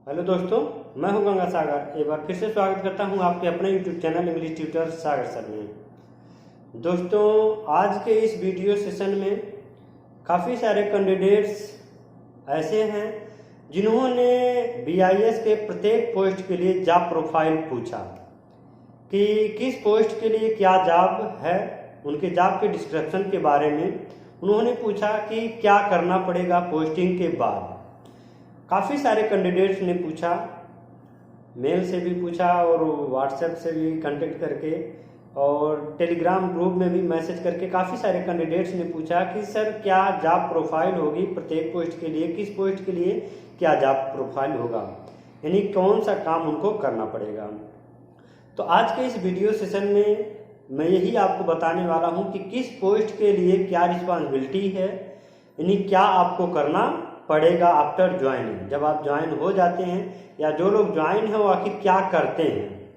Hello दोस्तों, मैं हूं गंगा सागर। एक बार फिर से स्वागत करता हूं आपके अपने यूट्यूब चैनल इंग्लिश ट्यूटर सागर सर में। दोस्तों, आज के इस वीडियो सेशन में काफ़ी सारे कैंडिडेट्स ऐसे हैं जिन्होंने BIS के प्रत्येक पोस्ट के लिए जॉब प्रोफाइल पूछा कि किस पोस्ट के लिए क्या जॉब है, उनके जॉब के डिस्क्रिप्शन के बारे में उन्होंने पूछा कि क्या करना पड़ेगा पोस्टिंग के बाद। काफ़ी सारे कैंडिडेट्स ने पूछा, मेल से भी पूछा और व्हाट्सएप से भी कांटेक्ट करके और टेलीग्राम ग्रुप में भी मैसेज करके काफ़ी सारे कैंडिडेट्स ने पूछा कि सर क्या जॉब प्रोफाइल होगी प्रत्येक पोस्ट के लिए, किस पोस्ट के लिए क्या जॉब प्रोफाइल होगा, यानी कौन सा काम उनको करना पड़ेगा। तो आज के इस वीडियो सेशन में मैं यही आपको बताने वाला हूँ कि किस पोस्ट के लिए क्या रिस्पॉन्सिबिलिटी है, यानी क्या आपको करना पड़ेगा आफ्टर ज्वाइनिंग, जब आप ज्वाइन हो जाते हैं या जो लोग ज्वाइन हैं वो आखिर क्या करते हैं।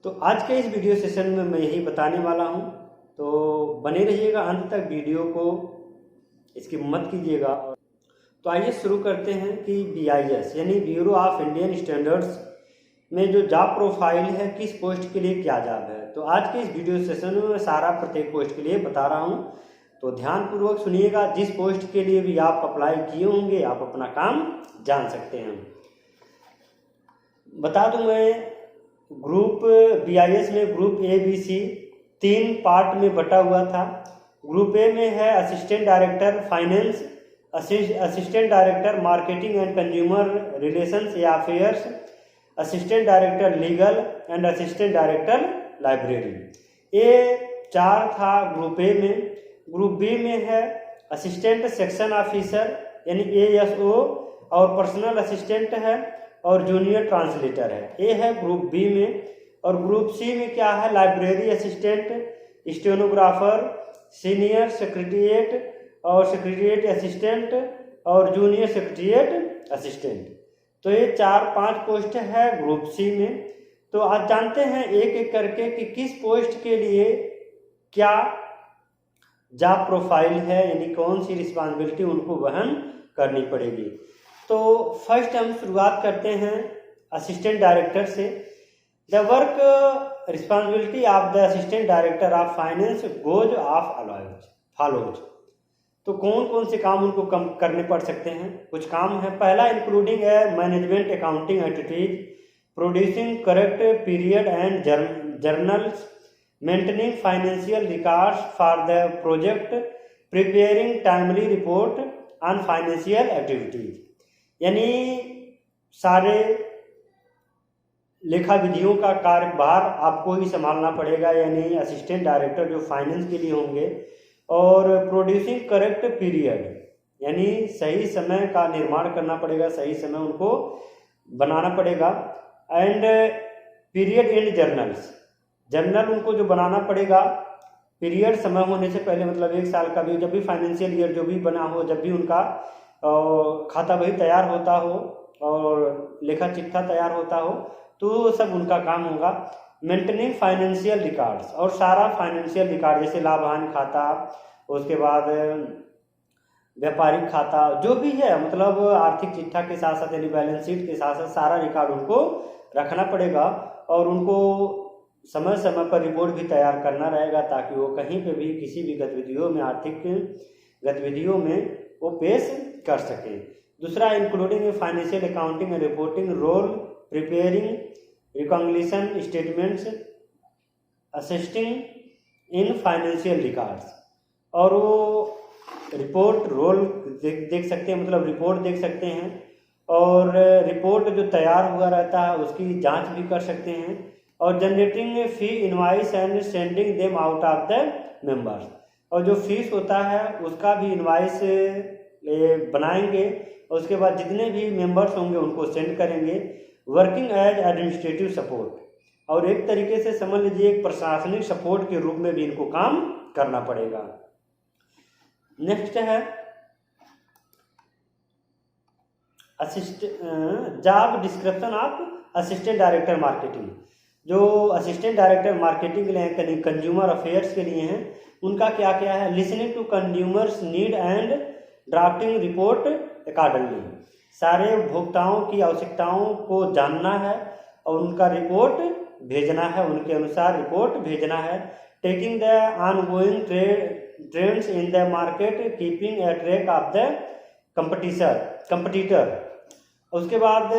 तो आज के इस वीडियो सेशन में मैं यही बताने वाला हूं, तो बने रहिएगा अंत तक वीडियो को, इसकी मत कीजिएगा। तो आइए शुरू करते हैं कि BIS यानी ब्यूरो ऑफ इंडियन स्टैंडर्ड्स में जो जॉब प्रोफाइल है किस पोस्ट के लिए क्या जॉब है। तो आज के इस वीडियो सेशन में मैं सारा प्रत्येक पोस्ट के लिए बता रहा हूँ, तो ध्यानपूर्वक सुनिएगा। जिस पोस्ट के लिए भी आप अप्लाई किए होंगे आप अपना काम जान सकते हैं। बता दूं, मैं ग्रुप BIS में ग्रुप ABC 3 पार्ट में बटा हुआ था। ग्रुप A में है assistant director finance, assistant director marketing and consumer relations या affairs, assistant director legal and assistant director library. ये 4 था ग्रुप A में। ग्रुप B में है असिस्टेंट सेक्शन ऑफिसर यानी ASO और पर्सनल असिस्टेंट है और जूनियर ट्रांसलेटर है, ये है ग्रुप B में। और ग्रुप C में क्या है, library assistant, stenographer, senior secretariat और सेक्रेटरिएट असिस्टेंट और जूनियर सेक्रेटरिएट असिस्टेंट। तो ये 4-5 पोस्ट है ग्रुप C में। तो आज जानते हैं एक एक करके कि किस पोस्ट के लिए क्या जॉब प्रोफाइल है, यानी कौन सी रिस्पॉन्सिबिलिटी उनको वहन करनी पड़ेगी। तो फर्स्ट हम शुरुआत करते हैं असिस्टेंट डायरेक्टर से। The work responsibility of the assistant director of finance goes off follows. तो कौन कौन से काम उनको करने पड़ सकते हैं, कुछ काम है। पहला, including management accounting activities, producing correct period and journals, maintaining financial records for the project, preparing timely report on financial activities। यानी सारे लेखा विधियों का कार्यभार आपको ही संभालना पड़ेगा, यानी असिस्टेंट डायरेक्टर जो फाइनेंस के लिए होंगे। और प्रोड्यूसिंग करेक्ट पीरियड यानी सही समय का निर्माण करना पड़ेगा, सही समय उनको बनाना पड़ेगा। एंड पीरियड एंड जर्नल उनको जो बनाना पड़ेगा पीरियड समय होने से पहले, मतलब 1 साल का भी, जब भी फाइनेंशियल ईयर जो भी बना हो, जब भी उनका खाता बही तैयार होता हो और लेखा चिट्ठा तैयार होता हो, तो सब उनका काम होगा। मेंटेनिंग फाइनेंशियल रिकॉर्ड्स, और सारा फाइनेंशियल रिकॉर्ड जैसे लाभ हानि खाता, उसके बाद व्यापारिक खाता जो भी है, मतलब आर्थिक चिट्ठा के साथ साथ यानी बैलेंस शीट के साथ साथ सारा रिकॉर्ड उनको रखना पड़ेगा। और उनको समय समय पर रिपोर्ट भी तैयार करना रहेगा ताकि वो कहीं पे भी किसी भी गतिविधियों में, आर्थिक गतिविधियों में वो पेश कर सके। दूसरा, including financial accounting and reporting role, preparing reconciliation statements, assisting in financial records. और वो रिपोर्ट रोल देख सकते हैं, मतलब रिपोर्ट देख सकते हैं, और रिपोर्ट जो तैयार हुआ रहता है उसकी जांच भी कर सकते हैं। और generating fee invoice and sending them out of the members, और जो फीस होता है उसका भी इनवाइस बनाएंगे और उसके बाद जितने भी मेंबर्स होंगे उनको सेंड करेंगे। वर्किंग एज एडमिनिस्ट्रेटिव सपोर्ट, और एक तरीके से समझ लीजिए एक प्रशासनिक सपोर्ट के रूप में भी इनको काम करना पड़ेगा। नेक्स्ट है job description of assistant director marketing. जो असिस्टेंट डायरेक्टर मार्केटिंग के लिए कंज्यूमर अफेयर्स के लिए हैं, उनका क्या क्या है। Listening to consumers need and drafting report accordingly, सारे उपभोक्ताओं की आवश्यकताओं को जानना है और उनका रिपोर्ट भेजना है, उनके अनुसार रिपोर्ट भेजना है। Taking the ongoing trends in the market, keeping a track of the competitor. उसके बाद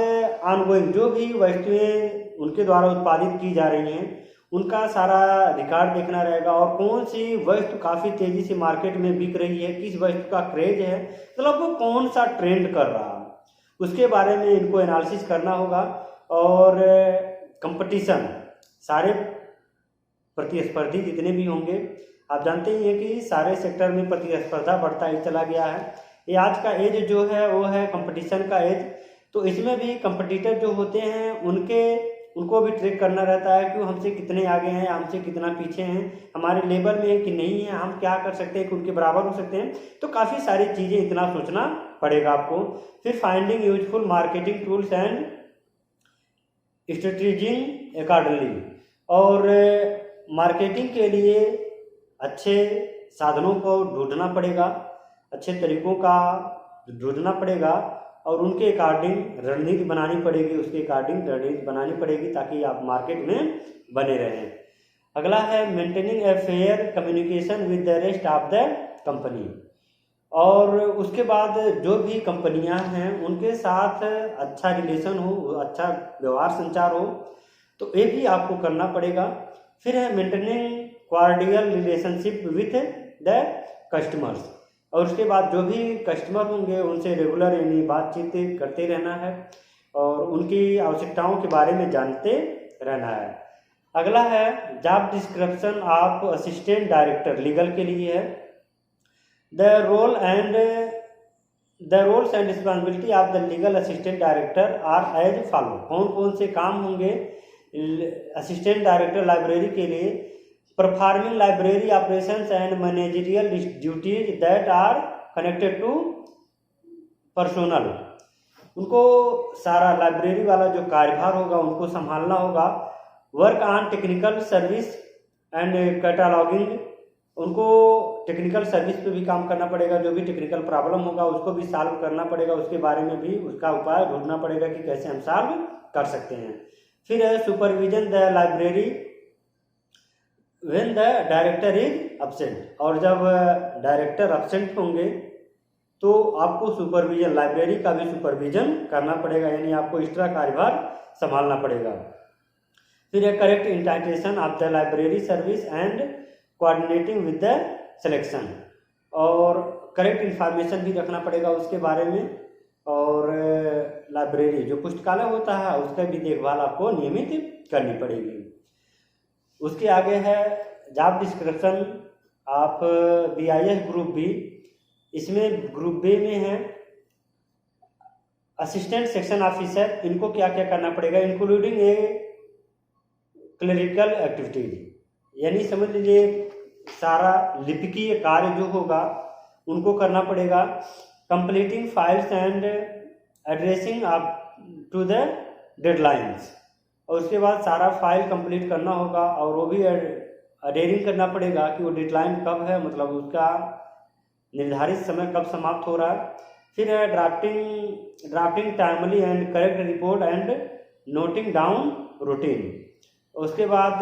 ऑनगोइंग जो भी वस्तुएं उनके द्वारा उत्पादित की जा रही हैं उनका सारा रिकॉर्ड देखना रहेगा, और कौन सी वस्तु काफ़ी तेज़ी से मार्केट में बिक रही है, किस वस्तु का क्रेज है, मतलब वो कौन सा ट्रेंड कर रहा है, उसके बारे में इनको एनालिसिस करना होगा। और कंपटीशन, सारे प्रतिस्पर्धी जितने भी होंगे, आप जानते ही हैं कि सारे सेक्टर में प्रतिस्पर्धा बढ़ता ही चला गया है। ये आज का एज जो है वो है कंपटीशन का एज, तो इसमें भी कंपटीटर जो होते हैं उनको भी ट्रैक करना रहता है कि वो हमसे कितने आगे हैं, हमसे कितना पीछे हैं, हमारे लेवल में कि नहीं है, हम क्या कर सकते हैं कि उनके बराबर हो सकते हैं। तो काफ़ी सारी चीज़ें इतना सोचना पड़ेगा आपको। फिर finding useful marketing tools and strategizing accordingly, और मार्केटिंग के लिए अच्छे साधनों को ढूंढना पड़ेगा, अच्छे तरीकों का ढूंढना पड़ेगा और उनके अकॉर्डिंग रणनीति बनानी पड़ेगी, उसके अकॉर्डिंग रणनीति बनानी पड़ेगी ताकि आप मार्केट में बने रहें। अगला है maintaining a fair communication with the rest of the company, और उसके बाद जो भी कंपनियां हैं उनके साथ अच्छा रिलेशन हो, अच्छा व्यवहार संचार हो, तो ये भी आपको करना पड़ेगा। फिर है maintaining cordial relationship with the customers, और उसके बाद जो भी कस्टमर होंगे उनसे रेगुलर यानी बातचीत करते रहना है और उनकी आवश्यकताओं के बारे में जानते रहना है। अगला है job description of assistant director, legal के लिए है। The roles and responsibility of the legal assistant director are as follow. कौन कौन से काम होंगे असिस्टेंट डायरेक्टर लाइब्रेरी के लिए? Performing library operations and managerial duties that are connected to personal, उनको सारा लाइब्रेरी वाला जो कार्यभार होगा उनको संभालना होगा। Work on technical service and cataloguing, उनको टेक्निकल सर्विस पे भी काम करना पड़ेगा, जो भी टेक्निकल प्रॉब्लम होगा उसको भी सॉल्व करना पड़ेगा, उसके बारे में भी उसका उपाय ढूंढना पड़ेगा कि कैसे हम सॉल्व कर सकते हैं। फिर है supervision the library when the director is absent, और जब डायरेक्टर अब्सेंट होंगे तो आपको सुपरविजन, लाइब्रेरी का भी सुपरविजन करना पड़ेगा, यानी आपको एक्स्ट्रा कार्यभार संभालना पड़ेगा। फिर है correct intimation of the library service and coordinating with the selection, और करेक्ट इंफॉर्मेशन भी रखना पड़ेगा उसके बारे में, और लाइब्रेरी जो पुस्तकालय होता है उसका भी देखभाल आपको नियमित करनी पड़ेगी। उसके आगे है जॉब डिस्क्रिप्शन आप BIS ग्रुप बी, इसमें ग्रुप बी में है असिस्टेंट सेक्शन ऑफिसर, इनको क्या क्या करना पड़ेगा? इंक्लूडिंग ए क्लरिकल एक्टिविटीज, यानी समझ लीजिए सारा लिपिकीय कार्य जो होगा उनको करना पड़ेगा। Completing files and addressing up to the deadlines, और उसके बाद सारा फाइल कंप्लीट करना होगा और वो भी अडेयरिंग करना पड़ेगा कि वो डेडलाइन कब है, मतलब उसका निर्धारित समय कब समाप्त हो रहा है। फिर है drafting timely and correct report and noting down routine, उसके बाद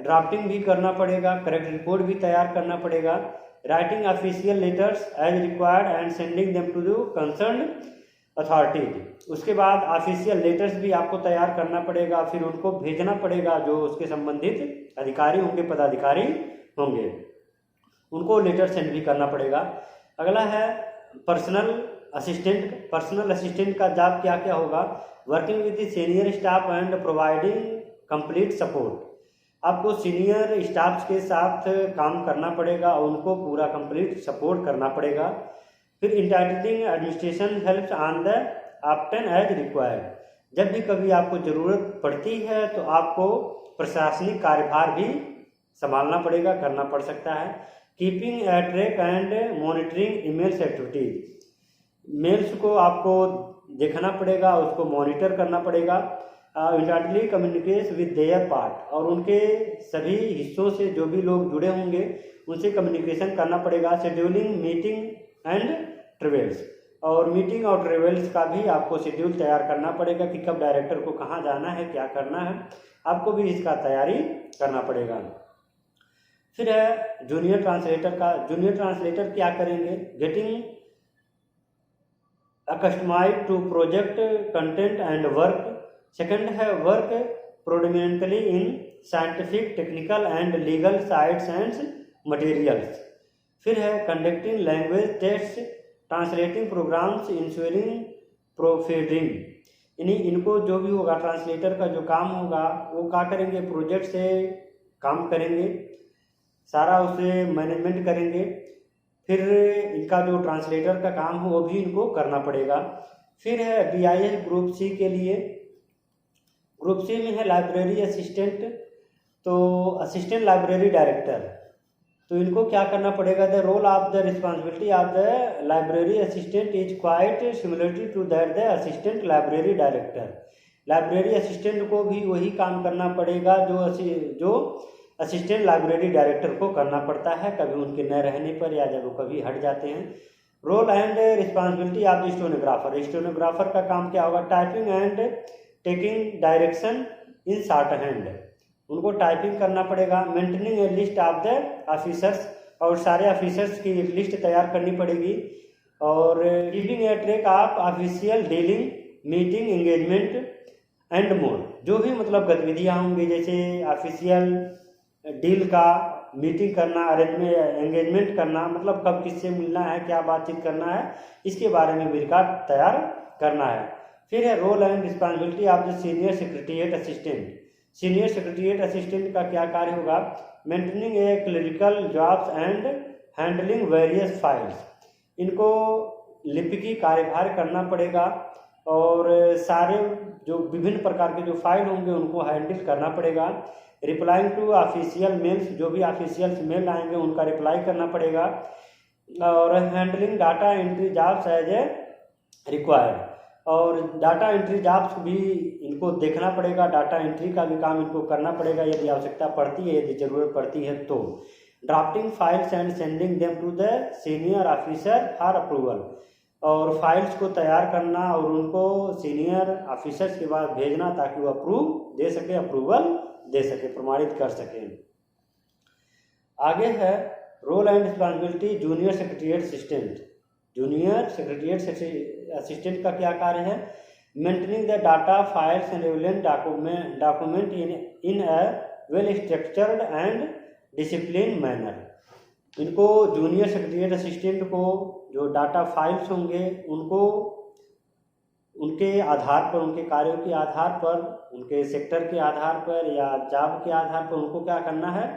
ड्राफ्टिंग भी करना पड़ेगा, करेक्ट रिपोर्ट भी तैयार करना पड़ेगा। Writing official letters as required and sending them to the concerned authority, उसके बाद ऑफिशियल लेटर्स भी आपको तैयार करना पड़ेगा, फिर उनको भेजना पड़ेगा जो उसके संबंधित अधिकारी होंगे, पदाधिकारी होंगे, उनको लेटर सेंड भी करना पड़ेगा। अगला है पर्सनल असिस्टेंट का जॉब क्या क्या होगा? Working with senior staff and providing complete support, आपको सीनियर स्टाफ के साथ काम करना पड़ेगा और उनको पूरा कंप्लीट सपोर्ट करना पड़ेगा। फिर entitling administration helps on the option as required, जब भी कभी आपको ज़रूरत पड़ती है तो आपको प्रशासनिक कार्यभार भी संभालना पड़ेगा, करना पड़ सकता है। Keeping a track and monitoring emails activities, mails को आपको देखना पड़ेगा, उसको मॉनिटर करना पड़ेगा। Entirely communicate with their part, और उनके सभी हिस्सों से जो भी लोग जुड़े होंगे उनसे कम्युनिकेशन करना पड़ेगा। शेड्यूलिंग मीटिंग एंड ट्रेवल्स, और मीटिंग और ट्रेवल्स का भी आपको शेड्यूल तैयार करना पड़ेगा कि कब डायरेक्टर को कहाँ जाना है, क्या करना है, आपको भी इसका तैयारी करना पड़ेगा। फिर है जूनियर ट्रांसलेटर का। जूनियर ट्रांसलेटर क्या करेंगे? Getting customised to project content and work. Second है work predominantly in scientific, technical and legal sites and materials. फिर है conducting language test, translating programmes, ensuring proofreading. यानी इनको जो भी होगा ट्रांसलेटर का जो काम होगा वो क्या करेंगे? प्रोजेक्ट से काम करेंगे, सारा उसे मैनेजमेंट करेंगे। फिर इनका जो ट्रांसलेटर का काम हो वो भी इनको करना पड़ेगा। फिर है BIS ग्रुप सी के लिए। ग्रुप सी में है लाइब्रेरी असिस्टेंट, तो असिस्टेंट लाइब्रेरी डायरेक्टर। तो इनको क्या करना पड़ेगा? The role of the responsibility of the library assistant is quite similar to that the assistant library director. Library assistant को भी वही काम करना पड़ेगा जो असिस्टेंट लाइब्रेरी डायरेक्टर को करना पड़ता है, कभी उनके न रहने पर या जब वो कभी हट जाते हैं। Role and responsibility of the stenographer. Stenographer का काम क्या होगा? Typing and taking direction in shorthand, उनको टाइपिंग करना पड़ेगा। Maintaining a list of the officers, और सारे ऑफिसर्स की एक लिस्ट तैयार करनी पड़ेगी। और keeping a track of official dealing, meeting, engagement and more. जो भी मतलब गतिविधियाँ होंगी, जैसे ऑफिशियल डील का, मीटिंग करना, अरेंजमेंट, एंगेजमेंट करना, मतलब कब किससे मिलना है, क्या बातचीत करना है, इसके बारे में भी रिकॉर्ड तैयार करना है। फिर है role and responsibility of the senior secretariat assistant. Senior secretariat assistant का क्या कार्य होगा? Maintaining a clerical jobs and handling various files. इनको लिपिकी कार्यभार करना पड़ेगा और सारे जो विभिन्न प्रकार के जो फाइल होंगे उनको हैंडल करना पड़ेगा। रिप्लाइंग टू ऑफिशियल मेल्स, जो भी ऑफिशियल मेल आएंगे उनका रिप्लाई करना पड़ेगा। और handling data entry jobs as a required, और डाटा एंट्री जॉब्स भी इनको देखना पड़ेगा, डाटा एंट्री का भी काम इनको करना पड़ेगा यदि आवश्यकता पड़ती है, यदि ज़रूरत पड़ती है तो। Drafting files and sending them to the senior officer for approval, और फाइल्स को तैयार करना और उनको सीनियर ऑफिसर्स के पास भेजना ताकि वो अप्रूवल दे सके, प्रमाणित कर सके। आगे है role and responsibility junior secretariat assistant. Junior secretariat assistant का क्या कार्य है? Maintaining the data files and relevant document in a well structured and discipline manner. इनको जूनियर सेक्रेटरीट असिस्टेंट को जो डाटा फाइल्स होंगे उनको उनके आधार पर, उनके कार्यों के आधार पर, उनके सेक्टर के आधार पर या जॉब के आधार पर उनको क्या करना है?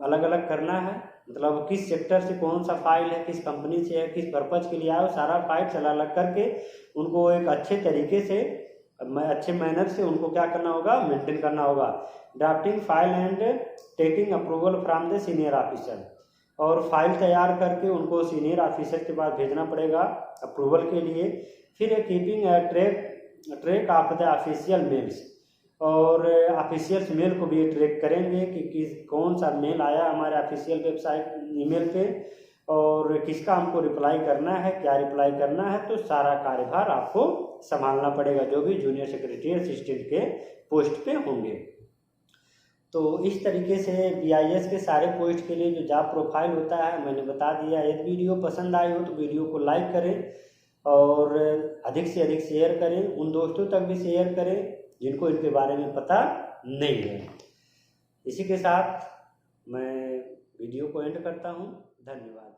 अलग अलग करना है। मतलब किस सेक्टर से कौन सा फाइल है, किस कंपनी से है, किस पर्पज के लिए आया, सारा फाइल अलग अलग करके उनको एक अच्छे तरीके से, अच्छे मैनर से उनको क्या करना होगा? मेंटेन करना होगा। Drafting file and taking approval from the senior officer, और फाइल तैयार करके उनको सीनियर ऑफिसर के पास भेजना पड़ेगा अप्रूवल के लिए। फिर keeping track of the official mails, और ऑफिशियल मेल को भी ट्रैक करेंगे कि कौन सा मेल आया हमारे ऑफिशियल वेबसाइट ईमेल पे और किसका हमको रिप्लाई करना है, क्या रिप्लाई करना है। तो सारा कार्यभार आपको संभालना पड़ेगा जो भी जूनियर सेक्रेटरी असिस्टेंट के पोस्ट पे होंगे। तो इस तरीके से BIS के सारे पोस्ट के लिए जो जॉब प्रोफाइल होता है मैंने बता दिया। यदि वीडियो पसंद आई हो तो वीडियो को लाइक करें और अधिक से अधिक शेयर करें, उन दोस्तों तक भी शेयर करें जिनको इनके बारे में पता नहीं है। इसी के साथ मैं वीडियो को एंड करता हूँ। धन्यवाद।